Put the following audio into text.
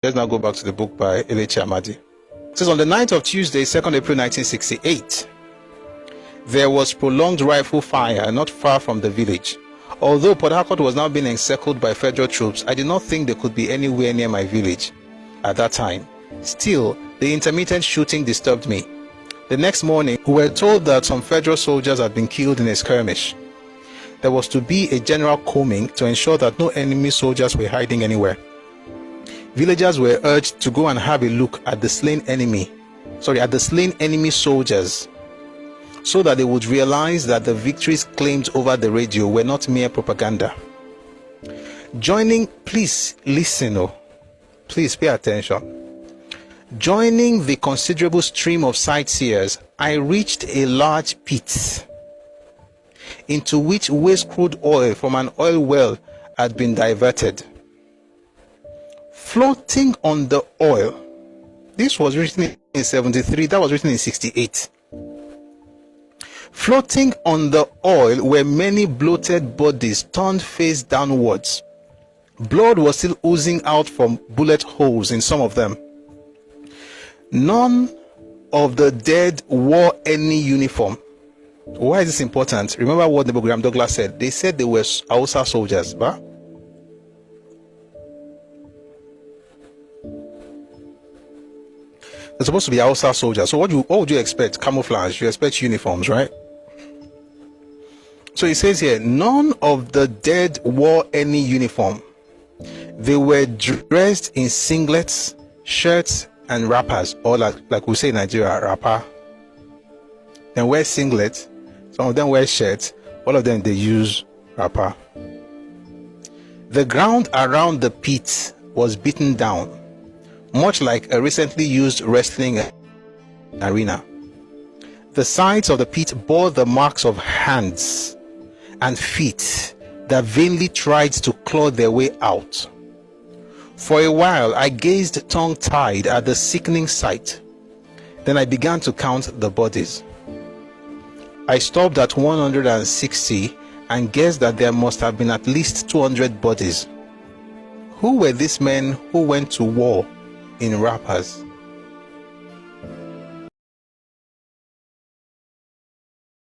Let's now go back to the book by Elechi Amadi. It says, on the night of Tuesday, 2nd April 1968, there was prolonged rifle fire not far from the village. Although Port Harcourt was now being encircled by federal troops, I did not think they could be anywhere near my village at that time. Still, the intermittent shooting disturbed me. The next morning, we were told that some federal soldiers had been killed in a skirmish. There was to be a general combing to ensure that no enemy soldiers were hiding anywhere. Villagers were urged to go and have a look at the slain enemy soldiers, so that they would realize that the victories claimed over the radio were not mere propaganda. Please listen, please pay attention. Joining the considerable stream of sightseers, I reached a large pit into which waste crude oil from an oil well had been diverted. Floating on the oil, this was written in 73, that was written in 68. Floating on the oil were many bloated bodies turned face downwards. Blood was still oozing out from bullet holes in some of them. None of the dead wore any uniform. Why is this important? Remember what Nebo Graham Douglas said. They said they were Hausa soldiers, but they're supposed to be Hausa soldiers. So what would you expect? Camouflage. You expect uniforms, right? So it says here, none of the dead wore any uniform. They were dressed in singlets, shirts, and wrappers, or like we say in Nigeria, wrapper. Then wear singlets. Some of them wear shirts. All of them, they use wrapper. The ground around the pit was beaten down, much like a recently used wrestling arena. The sides of the pit bore the marks of hands and feet that vainly tried to claw their way out. For a while, I gazed tongue-tied at the sickening sight. Then I began to count the bodies. I stopped at 160 and guessed that there must have been at least 200 bodies. Who were these men who went to war in wrappers?